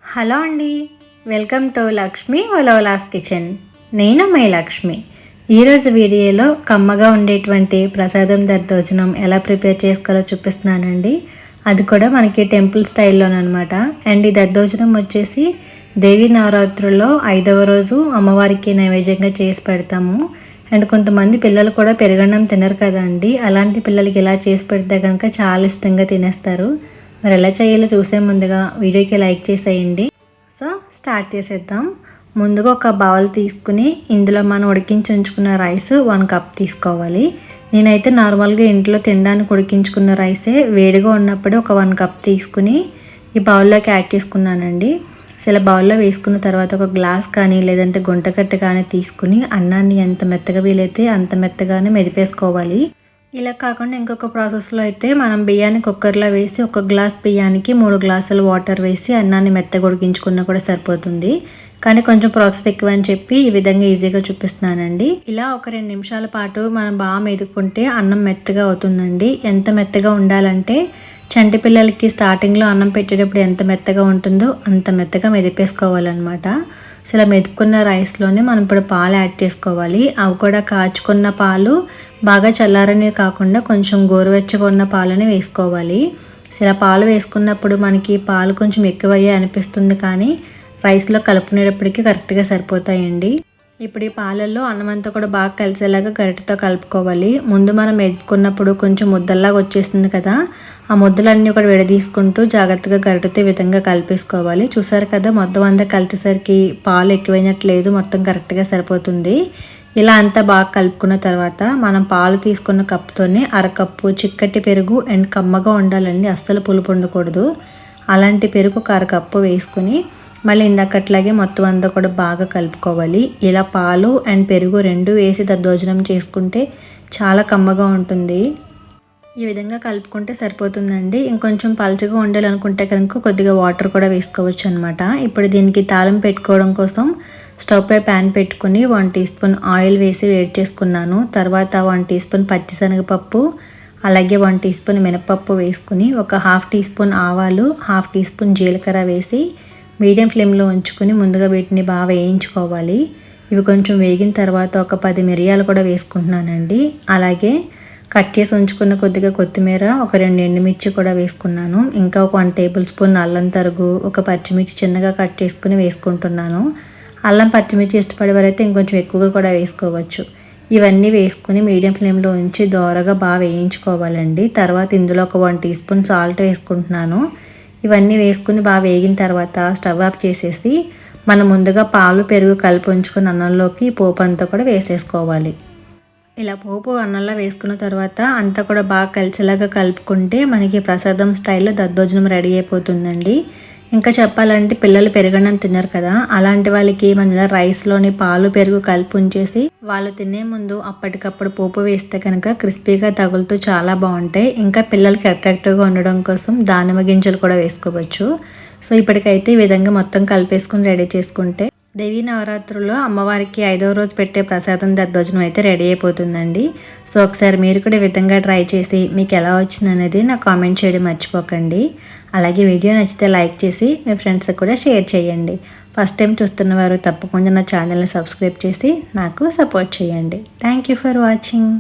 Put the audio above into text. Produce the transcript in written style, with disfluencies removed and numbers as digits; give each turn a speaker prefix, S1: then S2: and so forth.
S1: Hello అండి, welcome to Lakshmi ఒలోలాస్ kitchen. నేను my Lakshmi. ఈరోజు వీడియోలో కమ్మగా ఉండేటువంటి ప్రసాదం దద్దోజనం ఎలా ప్రిపేర్ చేసుకోవాలో చూపిస్తున్నానండి. అది కూడా మనకి టెంపుల్ స్టైల్లోనమాట. అండ్ ఈ దద్దోజనం వచ్చేసి దేవి నవరాత్రుల్లో 5వ రోజు అమ్మవారికి నైవేద్యంగా చేసి పెడతాము. అండ్ కొంతమంది పిల్లలు కూడా పెరుగన్నం తినరు కదండి, అలాంటి పిల్లలకి ఇలా చేసి పెడితే కనుక చాలా ఇష్టంగా తినేస్తారు. మరి ఎలా చేయాలో చూసే ముందుగా వీడియోకి లైక్ చేసేయండి. సో స్టార్ట్ చేసేద్దాం. ముందుగా ఒక బౌల్ తీసుకుని ఇందులో మనం ఉడికించి ఉంచుకున్న రైస్ 1 కప్ తీసుకోవాలి. నేనైతే నార్మల్గా ఇంట్లో తినడానికి ఉడికించుకున్న రైసే వేడిగా ఉన్నప్పుడు ఒక 1 కప్ తీసుకుని ఈ బౌల్లోకి యాడ్ చేసుకున్నానండి. సో ఇలా బౌల్లో వేసుకున్న తర్వాత ఒక గ్లాస్ కానీ లేదంటే గుంటకట్ట కానీ తీసుకుని అన్నాన్ని ఎంత మెత్తగా వీలైతే అంత మెత్తగానే మెదిపేసుకోవాలి. ఇలా కాకుండా ఇంకొక ప్రాసెస్లో అయితే మనం బియ్యాన్ని కుక్కర్లో వేసి 1 గ్లాస్ బియ్యానికి 3 గ్లాసులు వాటర్ వేసి అన్నాన్ని మెత్తగా ఉడికించుకున్నా కూడా సరిపోతుంది. కానీ కొంచెం ప్రాసెస్ ఎక్కువ అని చెప్పి ఈ విధంగా ఈజీగా చూపిస్తున్నానండి. ఇలా ఒక 2 నిమిషాల పాటు మనం బాగా మెదుకుంటే అన్నం మెత్తగా అవుతుందండి. ఎంత మెత్తగా ఉండాలంటే చంటి పిల్లలకి స్టార్టింగ్లో అన్నం పెట్టేటప్పుడు ఎంత మెత్తగా ఉంటుందో అంత మెత్తగా మెదిపేసుకోవాలన్నమాట. సో ఇలా మెదుకున్న రైస్లోనే మనం ఇప్పుడు పాలు యాడ్ చేసుకోవాలి. అవి కూడా కాచుకున్న పాలు, బాగా చల్లారనివి కాకుండా కొంచెం గోరువెచ్చగా ఉన్న పాలని వేసుకోవాలి. సో ఇలా పాలు వేసుకున్నప్పుడు మనకి పాలు కొంచెం ఎక్కువయ్యే అనిపిస్తుంది, కానీ రైస్లో కలుపుకునేటప్పటికి కరెక్ట్గా సరిపోతాయండి. ఇప్పుడు ఈ పాలల్లో అన్నం అంతా కూడా బాగా కలిసేలాగా గరిటెతో కలుపుకోవాలి. ముందు మనం మెదుకున్నప్పుడు కొంచెం ముద్దల్లాగా వచ్చేస్తుంది కదా, ఆ ముద్దలన్నీ కూడా విడదీసుకుంటూ జాగ్రత్తగా గరిటెతో ఈ విధంగా కలిపేసుకోవాలి. చూసారు కదా, మొత్తం అంతా కలిసేసరికి పాలు ఎక్కువైనట్లేదు, మొత్తం కరెక్ట్గా సరిపోతుంది. ఇలా అంతా బాగా కలుపుకున్న తర్వాత మనం పాలు తీసుకున్న కప్పుతోనే అరకప్పు చిక్కటి పెరుగు అండ్ కమ్మగా ఉండాలండి, అస్సలు పులుపు ఉండకూడదు. అలాంటి పెరుగు ఒక అరకప్పు వేసుకుని మళ్ళీ ఇందాకట్లాగే మొత్తం అంతా కూడా బాగా కలుపుకోవాలి. ఇలా పాలు అండ్ పెరుగు 2 వేసి దద్దోజనం చేసుకుంటే చాలా కమ్మగా ఉంటుంది. ఈ విధంగా కలుపుకుంటే సరిపోతుందండి. ఇంకొంచెం పలుచగా ఉండాలనుకుంటే కనుక కొద్దిగా వాటర్ కూడా వేసుకోవచ్చు అనమాట. ఇప్పుడు దీనికి తాలింపు పెట్టుకోవడం కోసం స్టవ్ పై ప్యాన్ పెట్టుకుని 1 టీ స్పూన్ ఆయిల్ వేసి వేడి చేసుకున్నాను. తర్వాత 1 టీ స్పూన్ పచ్చిశనగపప్పు, అలాగే 1 టీ స్పూన్ మినపప్పు వేసుకుని ఒక 1/2 టీ స్పూన్ ఆవాలు, 1/2 టీ స్పూన్ జీలకర్ర వేసి మీడియం ఫ్లేమ్లో ఉంచుకుని ముందుగా వీటిని బాగా వేయించుకోవాలి. ఇవి కొంచెం వేగిన తర్వాత ఒక 10 మిరియాలు కూడా వేసుకుంటున్నానండి. అలాగే కట్ చేసి ఉంచుకున్న కొద్దిగా కొత్తిమీర, ఒక 2 ఎండుమిర్చి కూడా వేసుకున్నాను. ఇంకా ఒక 1 టేబుల్ స్పూన్ అల్లం తరుగు, ఒక పచ్చిమిర్చి చిన్నగా కట్ చేసుకుని వేసుకుంటున్నాను. అల్లం పచ్చిమిర్చి ఇష్టపడేవారైతే ఇంకొంచెం ఎక్కువగా కూడా వేసుకోవచ్చు. ఇవన్నీ వేసుకుని మీడియం ఫ్లేమ్లో ఉంచి దోరగా బాగా వేయించుకోవాలండి. తర్వాత ఇందులో ఒక 1 టీ స్పూన్ సాల్ట్ వేసుకుంటున్నాను. ఇవన్నీ వేసుకుని బాగా వేగిన తర్వాత స్టవ్ ఆఫ్ చేసేసి మనం ముందుగా పాలు పెరుగు కలిపి ఉంచుకున్న అన్నంలోకి పోపు అంతా కూడా వేసేసుకోవాలి. ఇలా పోపు అన్నంలో వేసుకున్న తర్వాత అంతా కూడా బాగా కలిసేలాగా కలుపుకుంటే మనకి ప్రసాదం స్టైల్లో దద్దోజనం రెడీ అయిపోతుందండి. ఇంకా చెప్పాలంటే పిల్లలు పెరుగన్నం తిన్నారు కదా, అలాంటి వాళ్ళకి మనం ఇలా రైస్లోని పాలు పెరుగు కలిపి ఉంచేసి వాళ్ళు తినే ముందు అప్పటికప్పుడు పోపు వేస్తే కనుక క్రిస్పీగా తగులుతూ చాలా బాగుంటాయి. ఇంకా పిల్లలకి అట్రాక్టివ్గా ఉండడం కోసం దానిమ్మ గింజలు కూడా వేసుకోవచ్చు. సో ఇప్పటికైతే ఈ విధంగా మొత్తం కలిపేసుకుని రెడీ చేసుకుంటే దేవీ నవరాత్రుల్లో అమ్మవారికి 5వ రోజు పెట్టే ప్రసాదం దద్దోజనం అయితే రెడీ అయిపోతుందండి. సో ఒకసారి మీరు కూడా ఈ విధంగా ట్రై చేసి మీకు ఎలా వచ్చింది అనేది నాకు కామెంట్ చేయడం మర్చిపోకండి. అలాగే వీడియో నచ్చితే లైక్ చేసి మీ ఫ్రెండ్స్కి కూడా షేర్ చేయండి. ఫస్ట్ టైం చూస్తున్నవారు తప్పకుండా నా ఛానల్ని సబ్స్క్రైబ్ చేసి నాకు సపోర్ట్ చేయండి. Thank you for watching.